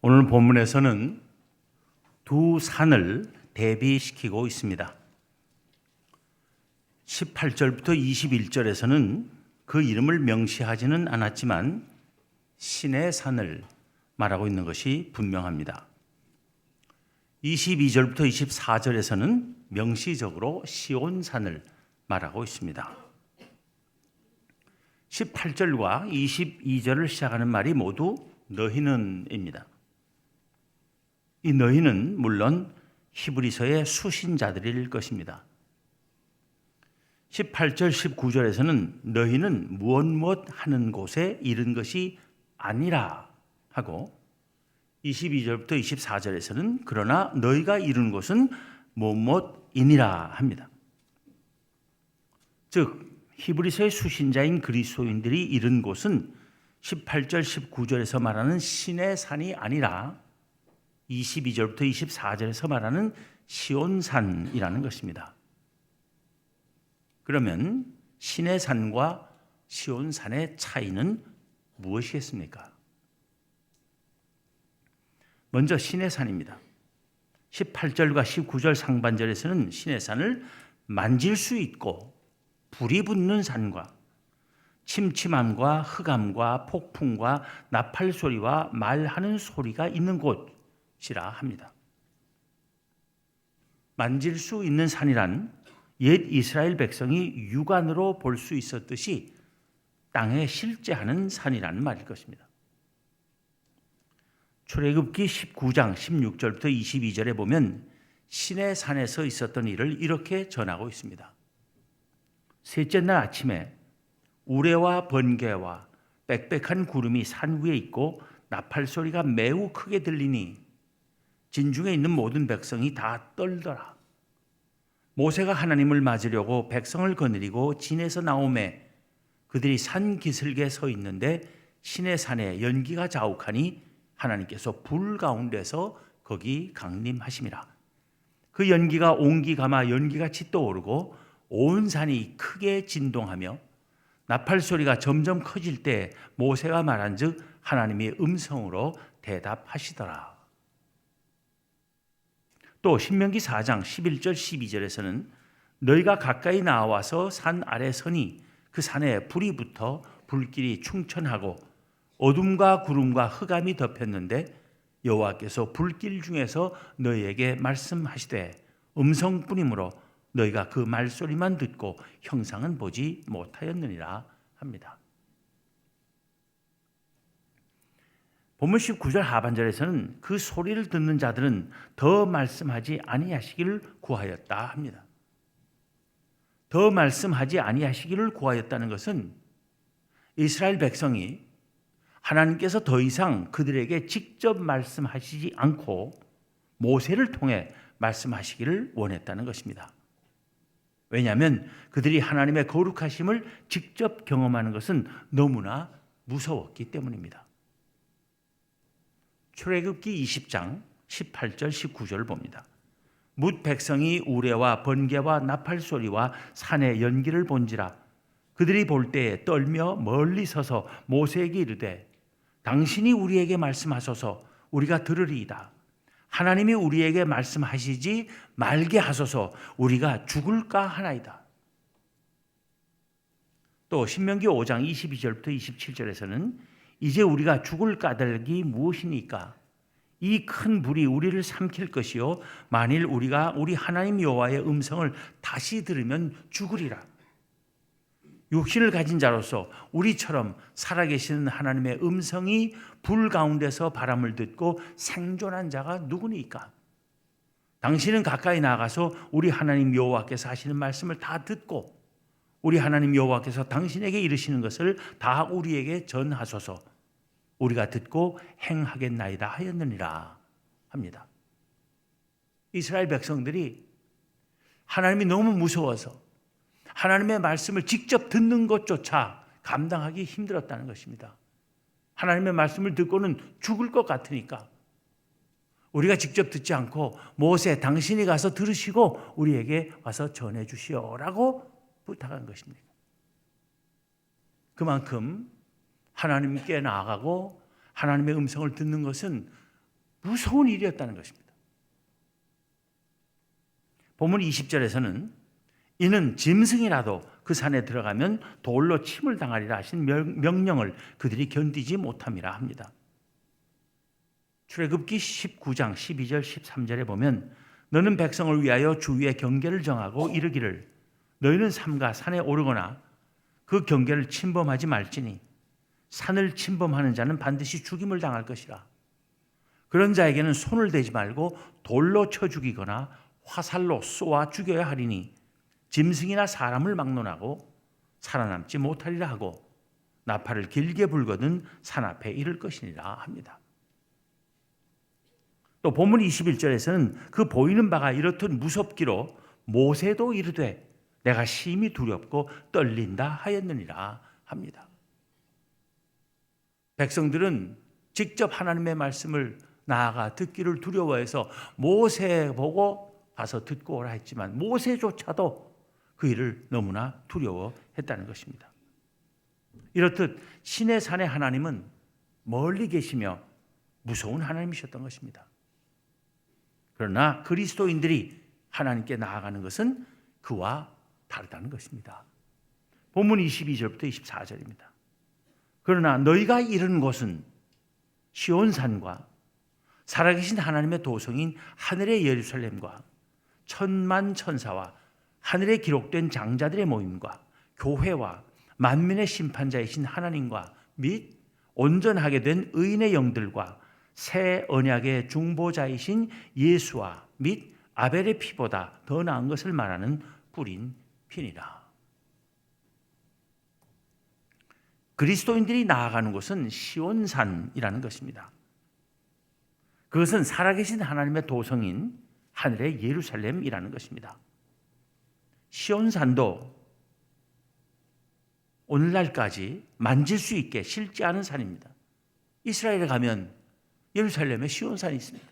오늘 본문에서는 두 산을 대비시키고 있습니다. 18절부터 21절에서는 그 이름을 명시하지는 않았지만 신의 산을 말하고 있는 것이 분명합니다. 22절부터 24절에서는 명시적으로 시온산을 말하고 있습니다. 18절과 22절을 시작하는 말이 모두 너희는입니다. 이 너희는 물론 히브리서의 수신자들일 것입니다. 18절, 19절에서는 너희는 무엇 하는 곳에 이른 것이 아니라 하고 22절부터 24절에서는 그러나 너희가 이룬 곳은 무엇이니라 합니다. 즉 히브리서의 수신자인 그리스도인들이 이른 곳은 18절, 19절에서 말하는 신의 산이 아니라 22절부터 24절에서 말하는 시온산이라는 것입니다. 그러면 신의 산과 시온산의 차이는 무엇이겠습니까? 먼저 신의 산입니다. 18절과 19절 상반절에서는 신의 산을 만질 수 있고 불이 붙는 산과 침침함과 흑암과 폭풍과 나팔 소리와 말하는 소리가 있는 곳이라 합니다. 만질 수 있는 산이란 옛 이스라엘 백성이 육안으로 볼 수 있었듯이 땅에 실제하는 산이라는 말일 것입니다. 출애굽기 19장 16절부터 22절에 보면 신의 산에서 있었던 일을 이렇게 전하고 있습니다. 셋째 날 아침에 우레와 번개와 빽빽한 구름이 산 위에 있고 나팔 소리가 매우 크게 들리니 진중에 있는 모든 백성이 다 떨더라. 모세가 하나님을 맞으려고 백성을 거느리고 진에서 나오매 그들이 산 기슭에 서 있는데 신의 산에 연기가 자욱하니 하나님께서 불 가운데서 거기 강림하심이라. 그 연기가 온기 감아 연기같이 떠오르고 온 산이 크게 진동하며 나팔 소리가 점점 커질 때 모세가 말한즉 하나님의 음성으로 대답하시더라. 또 신명기 4장 11절 12절에서는 너희가 가까이 나와서 산 아래 서니 그 산에 불이 붙어 불길이 충천하고 어둠과 구름과 흑암이 덮였는데 여호와께서 불길 중에서 너희에게 말씀하시되 음성뿐이므로 너희가 그 말소리만 듣고 형상은 보지 못하였느니라 합니다. 본문 19절 하반절에서는 그 소리를 듣는 자들은 더 말씀하지 아니하시기를 구하였다 합니다. 더 말씀하지 아니하시기를 구하였다는 것은 이스라엘 백성이 하나님께서 더 이상 그들에게 직접 말씀하시지 않고 모세를 통해 말씀하시기를 원했다는 것입니다. 왜냐하면 그들이 하나님의 거룩하심을 직접 경험하는 것은 너무나 무서웠기 때문입니다. 출애굽기 20장 18절 19절을 봅니다. 뭇 백성이 우레와 번개와 나팔 소리와 산의 연기를 본지라 그들이 볼 때에 떨며 멀리 서서 모세에게 이르되 당신이 우리에게 말씀하소서 우리가 들으리이다. 하나님이 우리에게 말씀하시지 말게 하소서 우리가 죽을까 하나이다. 또 신명기 5장 22절부터 27절에서는 이제 우리가 죽을 까닭이 무엇이니까 이 큰 불이 우리를 삼킬 것이요 만일 우리가 우리 하나님 여호와의 음성을 다시 들으면 죽으리라. 육신을 가진 자로서 우리처럼 살아계시는 하나님의 음성이 불 가운데서 바람을 듣고 생존한 자가 누구니까? 당신은 가까이 나가서 우리 하나님 여호와께서 하시는 말씀을 다 듣고 우리 하나님 여호와께서 당신에게 이르시는 것을 다 우리에게 전하소서 우리가 듣고 행하겠나이다 하였느니라 합니다. 이스라엘 백성들이 하나님이 너무 무서워서 하나님의 말씀을 직접 듣는 것조차 감당하기 힘들었다는 것입니다. 하나님의 말씀을 듣고는 죽을 것 같으니까 우리가 직접 듣지 않고 모세 당신이 가서 들으시고 우리에게 와서 전해 주시오라고 부탁한 것입니다. 그만큼 하나님께 나아가고 하나님의 음성을 듣는 것은 무서운 일이었다는 것입니다. 본문 20절에서는 이는 짐승이라도 그 산에 들어가면 돌로 침을 당하리라 하신 명령을 그들이 견디지 못함이라 합니다. 출애굽기 19장 12절 13절에 보면 너는 백성을 위하여 주위에 경계를 정하고 이르기를 너희는 삼가 산에 오르거나 그 경계를 침범하지 말지니 산을 침범하는 자는 반드시 죽임을 당할 것이라. 그런 자에게는 손을 대지 말고 돌로 쳐 죽이거나 화살로 쏘아 죽여야 하리니 짐승이나 사람을 막론하고 살아남지 못하리라 하고 나팔을 길게 불거든 산 앞에 이를 것이니라 합니다. 또 본문 21절에서는 그 보이는 바가 이렇듯 무섭기로 모세도 이르되 내가 심히 두렵고 떨린다 하였느니라 합니다. 백성들은 직접 하나님의 말씀을 나아가 듣기를 두려워해서 모세 보고 가서 듣고 오라 했지만 모세조차도 그 일을 너무나 두려워했다는 것입니다. 이렇듯 신의 산의 하나님은 멀리 계시며 무서운 하나님이셨던 것입니다. 그러나 그리스도인들이 하나님께 나아가는 것은 그와 다르다는 것입니다. 본문 22절부터 24절입니다. 그러나 너희가 이른 곳은 시온산과 살아계신 하나님의 도성인 하늘의 예루살렘과 천만 천사와 하늘에 기록된 장자들의 모임과 교회와 만민의 심판자이신 하나님과 및 온전하게 된 의인의 영들과 새 언약의 중보자이신 예수와 및 아벨의 피보다 더 나은 것을 말하는 뿌린 피니라. 그리스도인들이 나아가는 곳은 시온산이라는 것입니다. 그것은 살아계신 하나님의 도성인 하늘의 예루살렘이라는 것입니다. 시온산도 오늘날까지 만질 수 있게 실지 않은 산입니다. 이스라엘에 가면 예루살렘에 시온산이 있습니다.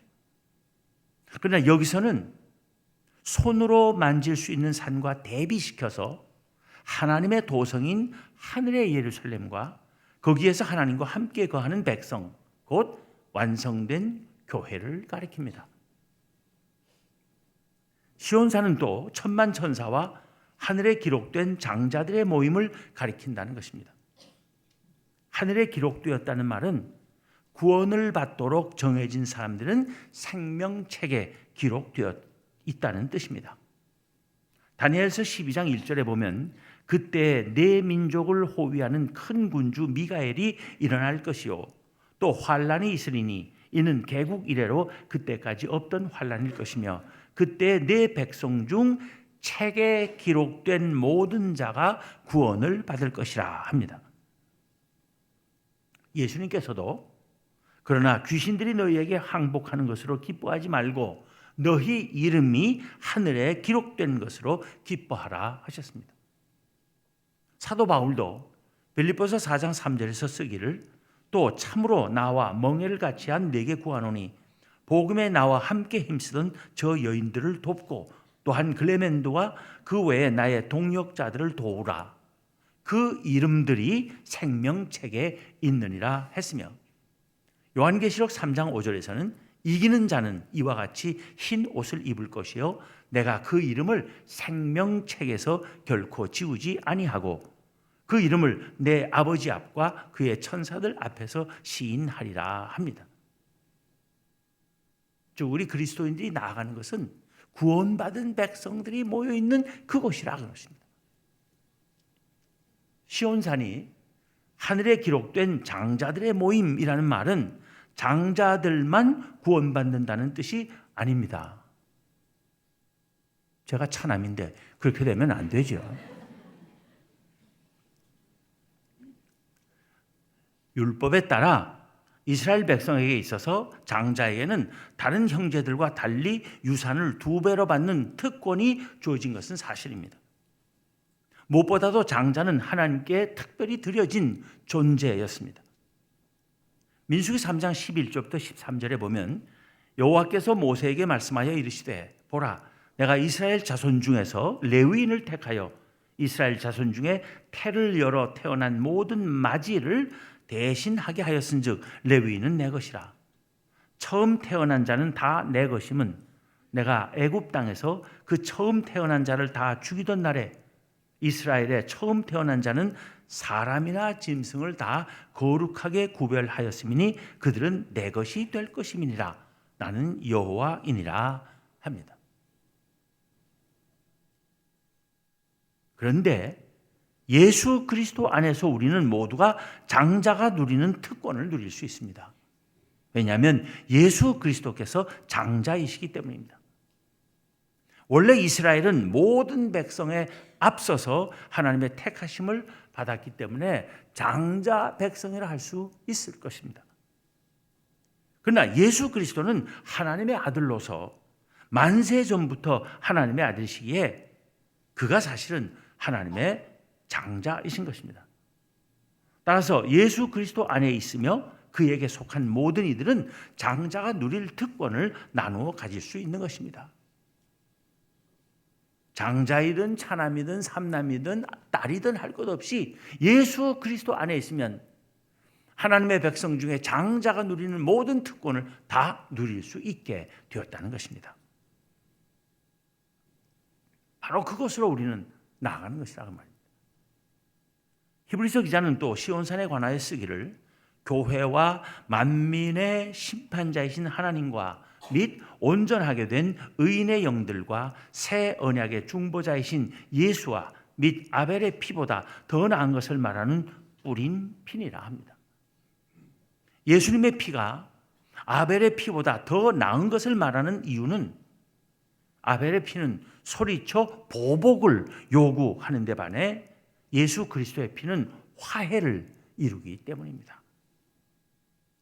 그러나 여기서는 손으로 만질 수 있는 산과 대비시켜서 하나님의 도성인 하늘의 예루살렘과 거기에서 하나님과 함께 거하는 백성, 곧 완성된 교회를 가리킵니다. 시온산은 또 천만 천사와 하늘에 기록된 장자들의 모임을 가리킨다는 것입니다. 하늘에 기록되었다는 말은 구원을 받도록 정해진 사람들은 생명책에 기록되어 있다는 뜻입니다. 다니엘서 12장 1절에 보면 그때 내 민족을 호위하는 큰 군주 미가엘이 일어날 것이요 또 환란이 있으리니 이는 개국 이래로 그때까지 없던 환란일 것이며 그때 내 백성 중 책에 기록된 모든 자가 구원을 받을 것이라 합니다. 예수님께서도 그러나 귀신들이 너희에게 항복하는 것으로 기뻐하지 말고 너희 이름이 하늘에 기록된 것으로 기뻐하라 하셨습니다. 사도 바울도 빌립보서 4장 3절에서 쓰기를 또 참으로 나와 멍에를 같이 한 내게 구하노니 복음에 나와 함께 힘쓰던 저 여인들을 돕고 또한 글레멘도와 그 외에 나의 동역자들을 도우라. 그 이름들이 생명책에 있느니라 했으며 요한계시록 3장 5절에서는 이기는 자는 이와 같이 흰 옷을 입을 것이요 내가 그 이름을 생명책에서 결코 지우지 아니하고 그 이름을 내 아버지 앞과 그의 천사들 앞에서 시인하리라 합니다. 즉 우리 그리스도인들이 나아가는 것은 구원받은 백성들이 모여있는 그곳이라는 것입니다. 시온산이 하늘에 기록된 장자들의 모임이라는 말은 장자들만 구원받는다는 뜻이 아닙니다. 제가 차남인데 그렇게 되면 안 되죠. 율법에 따라 이스라엘 백성에게 있어서 장자에게는 다른 형제들과 달리 유산을 2배로 받는 특권이 주어진 것은 사실입니다. 무엇보다도 장자는 하나님께 특별히 드려진 존재였습니다. 민수기 3장 11절부터 13절에 보면 여호와께서 모세에게 말씀하여 이르시되 보라 내가 이스라엘 자손 중에서 레위인을 택하여 이스라엘 자손 중에 태를 열어 태어난 모든 맞이를 대신하게 하였은즉 레위인은 내 것이라. 처음 태어난 자는 다 내 것임은 내가 애굽 땅에서 그 처음 태어난 자를 다 죽이던 날에 이스라엘의 처음 태어난 자는 사람이나 짐승을 다 거룩하게 구별하였음이니 그들은 내 것이 될 것임이니라. 나는 여호와이니라 합니다. 그런데 예수 그리스도 안에서 우리는 모두가 장자가 누리는 특권을 누릴 수 있습니다. 왜냐하면 예수 그리스도께서 장자이시기 때문입니다. 원래 이스라엘은 모든 백성에 앞서서 하나님의 택하심을 받았기 때문에 장자 백성이라 할 수 있을 것입니다. 그러나 예수 그리스도는 하나님의 아들로서 만세 전부터 하나님의 아들이시기에 그가 사실은 하나님의 장자이신 것입니다. 따라서 예수 그리스도 안에 있으며 그에게 속한 모든 이들은 장자가 누릴 특권을 나누어 가질 수 있는 것입니다. 장자이든 차남이든 삼남이든 딸이든 할 것 없이 예수 그리스도 안에 있으면 하나님의 백성 중에 장자가 누리는 모든 특권을 다 누릴 수 있게 되었다는 것입니다. 바로 그것으로 우리는 나아가는 것이라고 말입니다. 히브리서 기자는 또 시온산에 관하여 쓰기를 교회와 만민의 심판자이신 하나님과 및 온전하게 된 의인의 영들과 새 언약의 중보자이신 예수와 및 아벨의 피보다 더 나은 것을 말하는 뿌린 피니라 합니다. 예수님의 피가 아벨의 피보다 더 나은 것을 말하는 이유는 아벨의 피는 소리쳐 보복을 요구하는 데 반해 예수 그리스도의 피는 화해를 이루기 때문입니다.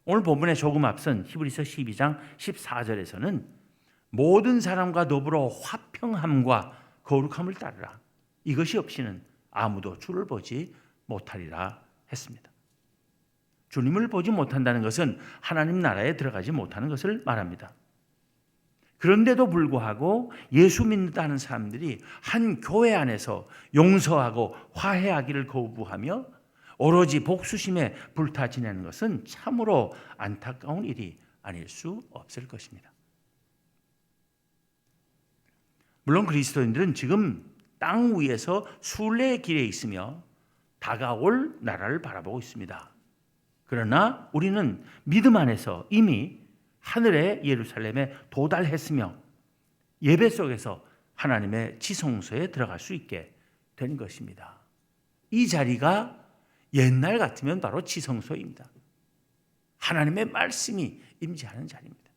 오늘 본문에 조금 앞선 히브리서 12장 14절에서는 모든 사람과 더불어 화평함과 거룩함을 따르라. 이것이 없이는 아무도 주를 보지 못하리라 했습니다. 주님을 보지 못한다는 것은 하나님 나라에 들어가지 못하는 것을 말합니다. 그런데도 불구하고 예수 믿는다는 사람들이 한 교회 안에서 용서하고 화해하기를 거부하며 오로지 복수심에 불타 지내는 것은 참으로 안타까운 일이 아닐 수 없을 것입니다. 물론 그리스도인들은 지금 땅 위에서 순례의 길에 있으며 다가올 나라를 바라보고 있습니다. 그러나 우리는 믿음 안에서 이미 하늘의 예루살렘에 도달했으며 예배 속에서 하나님의 지성소에 들어갈 수 있게 된 것입니다. 이 자리가 옛날 같으면 바로 지성소입니다. 하나님의 말씀이 임재하는 자리입니다.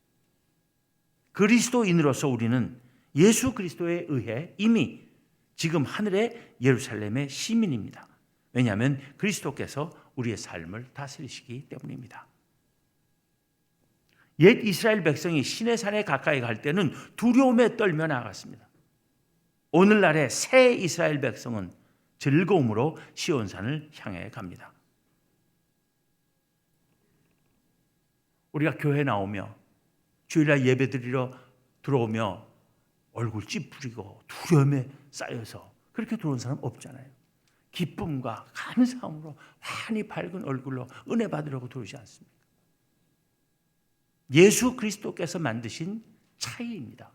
그리스도인으로서 우리는 예수 그리스도에 의해 이미 지금 하늘의 예루살렘의 시민입니다. 왜냐하면 그리스도께서 우리의 삶을 다스리시기 때문입니다. 옛 이스라엘 백성이 시내 산에 가까이 갈 때는 두려움에 떨며 나갔습니다. 오늘날의 새 이스라엘 백성은 즐거움으로 시온산을 향해 갑니다. 우리가 교회에 나오며 주일날 예배드리러 들어오며 얼굴 찌푸리고 두려움에 쌓여서 그렇게 들어온 사람 없잖아요. 기쁨과 감사함으로 환히 밝은 얼굴로 은혜 받으려고 들어오지 않습니까? 예수 그리스도께서 만드신 차이입니다.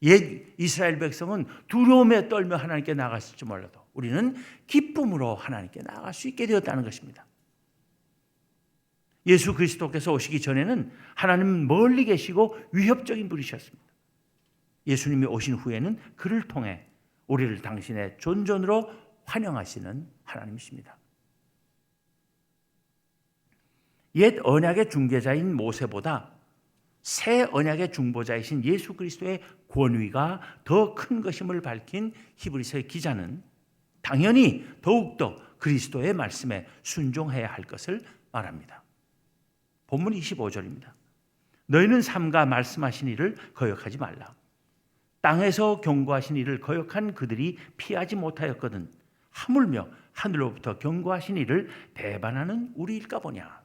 옛 이스라엘 백성은 두려움에 떨며 하나님께 나갔을지 몰라도 우리는 기쁨으로 하나님께 나갈 수 있게 되었다는 것입니다. 예수 그리스도께서 오시기 전에는 하나님은 멀리 계시고 위협적인 분이셨습니다. 예수님이 오신 후에는 그를 통해 우리를 당신의 존전으로 환영하시는 하나님이십니다. 옛 언약의 중개자인 모세보다 새 언약의 중보자이신 예수 그리스도의 권위가 더 큰 것임을 밝힌 히브리서의 기자는 당연히 더욱더 그리스도의 말씀에 순종해야 할 것을 말합니다. 본문 25절입니다. 너희는 삼가 말씀하신 일을 거역하지 말라. 땅에서 경고하신 일을 거역한 그들이 피하지 못하였거든 하물며 하늘로부터 경고하신 일을 배반하는 우리일까 보냐.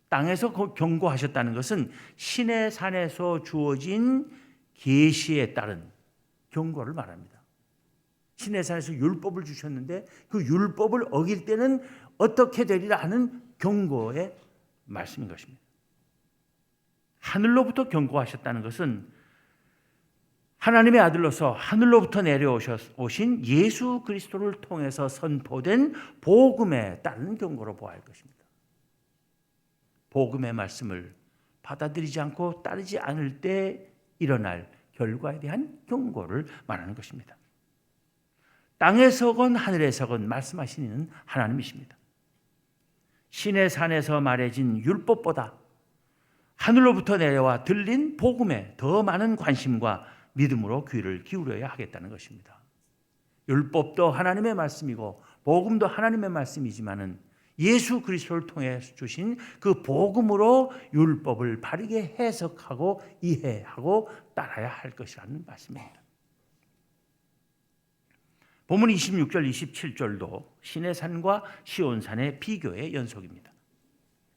땅에서 경고하셨다는 것은 시내 산에서 주어진 계시에 따른 경고를 말합니다. 시내 산에서 율법을 주셨는데 그 율법을 어길 때는 어떻게 되리라 하는 경고의 말씀인 것입니다. 하늘로부터 경고하셨다는 것은 하나님의 아들로서 하늘로부터 내려오신 예수 그리스도를 통해서 선포된 복음에 따른 경고로 보아야 할 것입니다. 복음의 말씀을 받아들이지 않고 따르지 않을 때 일어날 결과에 대한 경고를 말하는 것입니다. 땅에서건 하늘에서건 말씀하시는 하나님이십니다. 신의 산에서 말해진 율법보다 하늘로부터 내려와 들린 복음에 더 많은 관심과 믿음으로 귀를 기울여야 하겠다는 것입니다. 율법도 하나님의 말씀이고 복음도 하나님의 말씀이지만은 예수 그리스도를 통해 주신 그 복음으로 율법을 바르게 해석하고 이해하고 따라야 할 것이라는 말씀입니다. 본문 26절 27절도 시내산과 시온산의 비교의 연속입니다.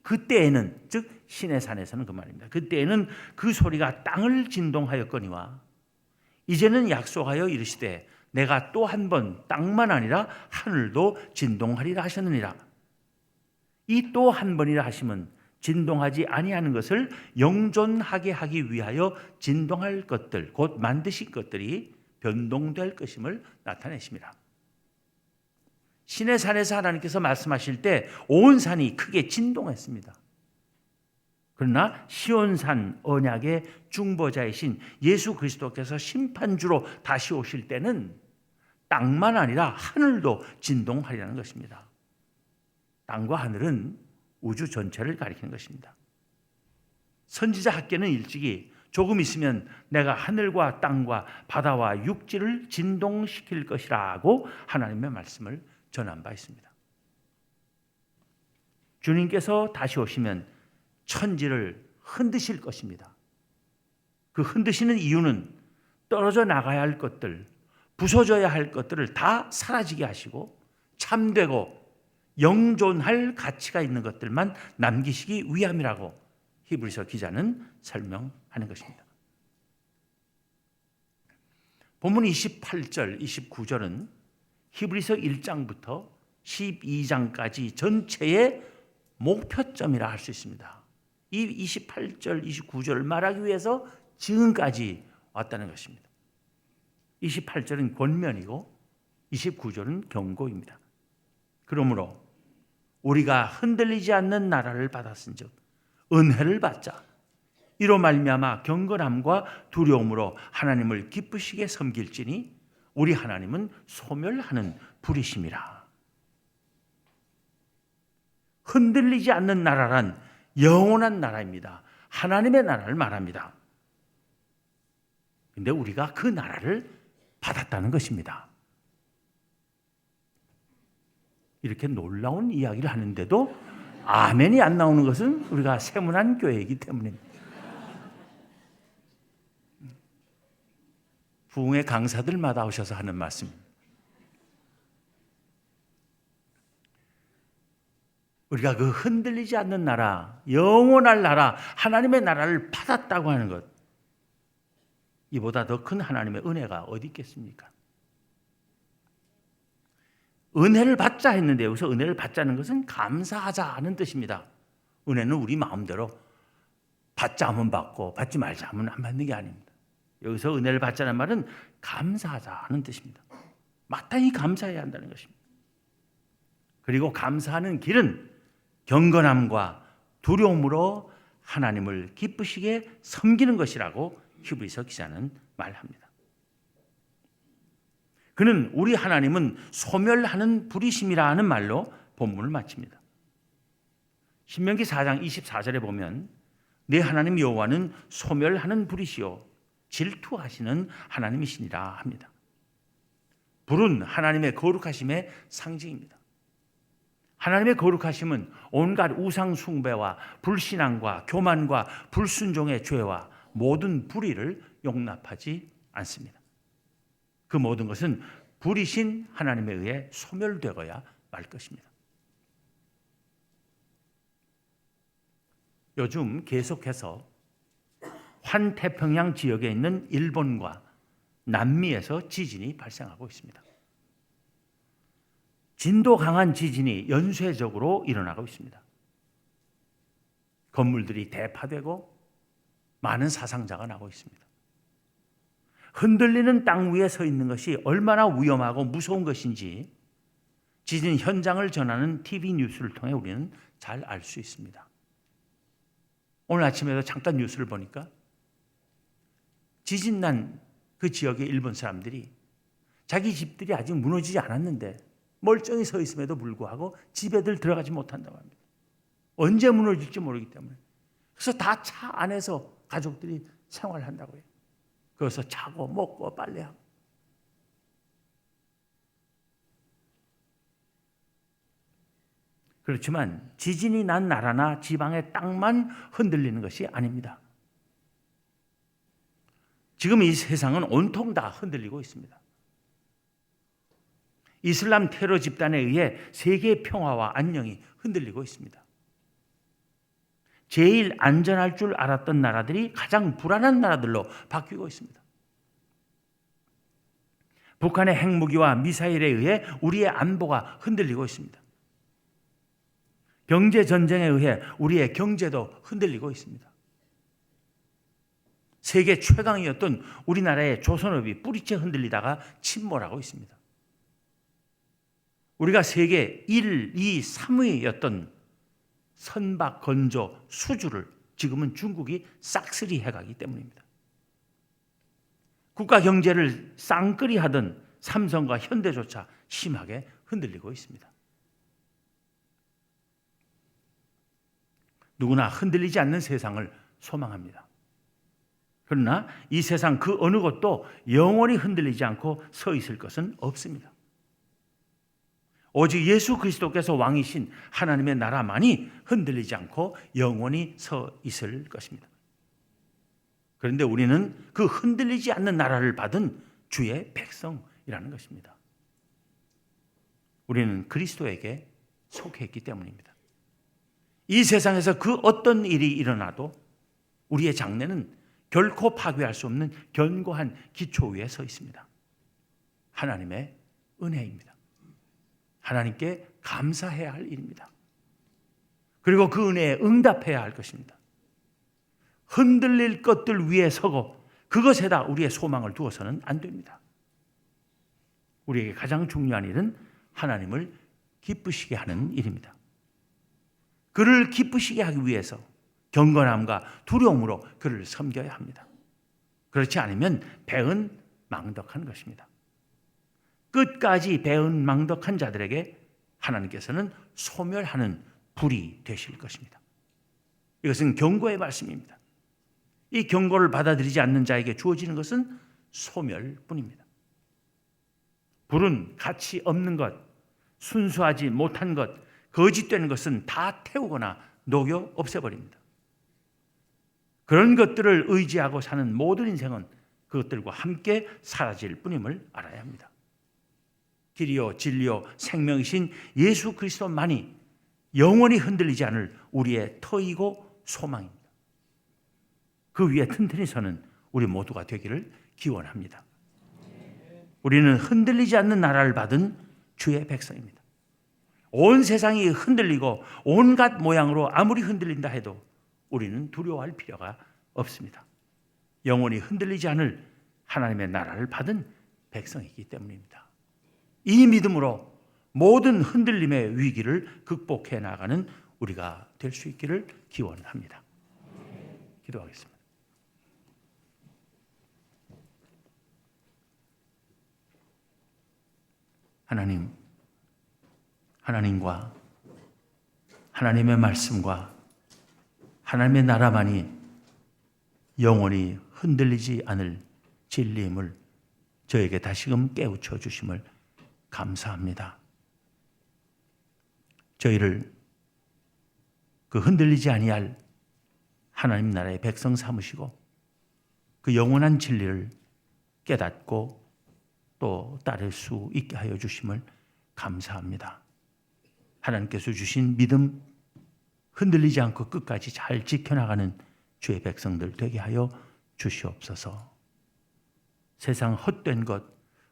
그때에는, 즉 시내산에서는 그 말입니다. 그때에는 그 소리가 땅을 진동하였거니와 이제는 약속하여 이르시되 내가 또 한 번 땅만 아니라 하늘도 진동하리라 하셨느니라. 이 또 한 번이라 하심은 진동하지 아니하는 것을 영존하게 하기 위하여 진동할 것들, 곧 만드신 것들이 변동될 것임을 나타내십니다. 신의 산에서 하나님께서 말씀하실 때 온 산이 크게 진동했습니다. 그러나 시온산 언약의 중보자이신 예수 그리스도께서 심판주로 다시 오실 때는 땅만 아니라 하늘도 진동하리라는 것입니다. 땅과 하늘은 우주 전체를 가리키는 것입니다. 선지자 학계는 일찍이 조금 있으면 내가 하늘과 땅과 바다와 육지를 진동시킬 것이라고 하나님의 말씀을 전한 바 있습니다. 주님께서 다시 오시면 천지를 흔드실 것입니다. 그 흔드시는 이유는 떨어져 나가야 할 것들, 부서져야 할 것들을 다 사라지게 하시고 참되고 영존할 가치가 있는 것들만 남기시기 위함이라고 히브리서 기자는 설명하는 것입니다. 본문 28절, 29절은 히브리서 1장부터 12장까지 전체의 목표점이라 할 수 있습니다. 이 28절, 29절을 말하기 위해서 지금까지 왔다는 것입니다. 28절은 권면이고 29절은 경고입니다. 그러므로 우리가 흔들리지 않는 나라를 받았은즉 은혜를 받자. 이로 말미암아 경건함과 두려움으로 하나님을 기쁘시게 섬길지니 우리 하나님은 소멸하는 불이심이라. 흔들리지 않는 나라란 영원한 나라입니다. 하나님의 나라를 말합니다. 그런데 우리가 그 나라를 받았다는 것입니다. 이렇게 놀라운 이야기를 하는데도 아멘이 안 나오는 것은 우리가 세문안 교회이기 때문입니다. 부흥회 강사들마다 오셔서 하는 말씀입니다. 우리가 그 흔들리지 않는 나라, 영원할 나라, 하나님의 나라를 받았다고 하는 것, 이보다 더 큰 하나님의 은혜가 어디 있겠습니까? 은혜를 받자 했는데 여기서 은혜를 받자는 것은 감사하자는 뜻입니다. 은혜는 우리 마음대로 받자 하면 받고 받지 말자 하면 안 받는 게 아닙니다. 여기서 은혜를 받자는 말은 감사하자는 뜻입니다. 마땅히 감사해야 한다는 것입니다. 그리고 감사하는 길은 경건함과 두려움으로 하나님을 기쁘시게 섬기는 것이라고 히브리서 기자는 말합니다. 그는 우리 하나님은 소멸하는 불이심이라는 말로 본문을 마칩니다. 신명기 4장 24절에 보면 내 하나님 여호와는 소멸하는 불이시요 질투하시는 하나님이시니라 합니다. 불은 하나님의 거룩하심의 상징입니다. 하나님의 거룩하심은 온갖 우상 숭배와 불신앙과 교만과 불순종의 죄와 모든 불의를 용납하지 않습니다. 그 모든 것은 불이신 하나님에 의해 소멸되어야 말 것입니다. 요즘 계속해서 환태평양 지역에 있는 일본과 남미에서 지진이 발생하고 있습니다. 진도 강한 지진이 연쇄적으로 일어나고 있습니다. 건물들이 대파되고 많은 사상자가 나오고 있습니다. 흔들리는 땅 위에 서 있는 것이 얼마나 위험하고 무서운 것인지 지진 현장을 전하는 TV 뉴스를 통해 우리는 잘 알 수 있습니다. 오늘 아침에도 잠깐 뉴스를 보니까 지진 난 그 지역의 일본 사람들이 자기 집들이 아직 무너지지 않았는데 멀쩡히 서 있음에도 불구하고 집에들 들어가지 못한다고 합니다. 언제 무너질지 모르기 때문에. 그래서 다 차 안에서 가족들이 생활한다고요. 그래서 자고 먹고 빨래하고. 그렇지만 지진이 난 나라나 지방의 땅만 흔들리는 것이 아닙니다. 지금 이 세상은 온통 다 흔들리고 있습니다. 이슬람 테러 집단에 의해 세계의 평화와 안녕이 흔들리고 있습니다. 제일 안전할 줄 알았던 나라들이 가장 불안한 나라들로 바뀌고 있습니다. 북한의 핵무기와 미사일에 의해 우리의 안보가 흔들리고 있습니다. 경제 전쟁에 의해 우리의 경제도 흔들리고 있습니다. 세계 최강이었던 우리나라의 조선업이 뿌리째 흔들리다가 침몰하고 있습니다. 우리가 세계 1, 2, 3위였던 선박, 건조, 수주를 지금은 중국이 싹쓸이 해가기 때문입니다. 국가 경제를 쌍끌이 하던 삼성과 현대조차 심하게 흔들리고 있습니다. 누구나 흔들리지 않는 세상을 소망합니다. 그러나 이 세상 그 어느 곳도 영원히 흔들리지 않고 서 있을 것은 없습니다. 오직 예수 그리스도께서 왕이신 하나님의 나라만이 흔들리지 않고 영원히 서 있을 것입니다. 그런데 우리는 그 흔들리지 않는 나라를 받은 주의 백성이라는 것입니다. 우리는 그리스도에게 속했기 때문입니다. 이 세상에서 그 어떤 일이 일어나도 우리의 장래는 결코 파괴할 수 없는 견고한 기초 위에 서 있습니다. 하나님의 은혜입니다. 하나님께 감사해야 할 일입니다. 그리고 그 은혜에 응답해야 할 것입니다. 흔들릴 것들 위에 서고 그것에다 우리의 소망을 두어서는 안 됩니다. 우리에게 가장 중요한 일은 하나님을 기쁘시게 하는 일입니다. 그를 기쁘시게 하기 위해서 경건함과 두려움으로 그를 섬겨야 합니다. 그렇지 않으면 배은 망덕한 것입니다. 끝까지 배은 망덕한 자들에게 하나님께서는 소멸하는 불이 되실 것입니다. 이것은 경고의 말씀입니다. 이 경고를 받아들이지 않는 자에게 주어지는 것은 소멸뿐입니다. 불은 가치 없는 것, 순수하지 못한 것, 거짓되는 것은 다 태우거나 녹여 없애버립니다. 그런 것들을 의지하고 사는 모든 인생은 그것들과 함께 사라질 뿐임을 알아야 합니다. 길이요 진리요 생명이신 예수 그리스도만이 영원히 흔들리지 않을 우리의 터이고 소망입니다. 그 위에 튼튼히 서는 우리 모두가 되기를 기원합니다. 우리는 흔들리지 않는 나라를 받은 주의 백성입니다. 온 세상이 흔들리고 온갖 모양으로 아무리 흔들린다 해도 우리는 두려워할 필요가 없습니다. 영원히 흔들리지 않을 하나님의 나라를 받은 백성이기 때문입니다. 이 믿음으로 모든 흔들림의 위기를 극복해 나가는 우리가 될 수 있기를 기원합니다. 기도하겠습니다. 하나님과 하나님의 말씀과 하나님의 나라만이 영원히 흔들리지 않을 진리임을 저에게 다시금 깨우쳐 주심을 감사합니다. 저희를 그 흔들리지 아니할 하나님 나라의 백성 삼으시고 그 영원한 진리를 깨닫고 또 따를 수 있게 하여 주심을 감사합니다. 하나님께서 주신 믿음 흔들리지 않고 끝까지 잘 지켜나가는 주의 백성들 되게 하여 주시옵소서. 세상 헛된 것,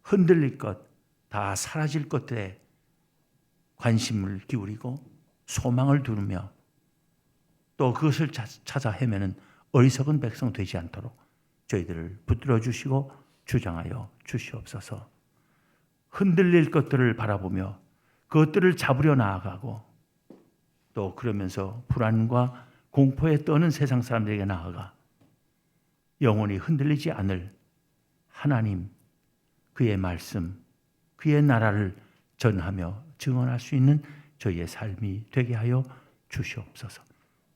흔들릴 것, 다 사라질 것들에 관심을 기울이고 소망을 두르며 또 그것을 찾아 헤매는 어리석은 백성 되지 않도록 저희들을 붙들어 주시고 주장하여 주시옵소서. 흔들릴 것들을 바라보며 그것들을 잡으려 나아가고 또 그러면서 불안과 공포에 떠는 세상 사람들에게 나아가 영원히 흔들리지 않을 하나님, 그의 말씀, 그의 나라를 전하며 증언할 수 있는 저희의 삶이 되게 하여 주시옵소서.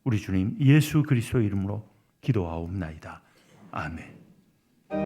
우리 주님 예수 그리스도의 이름으로 기도하옵나이다. 아멘.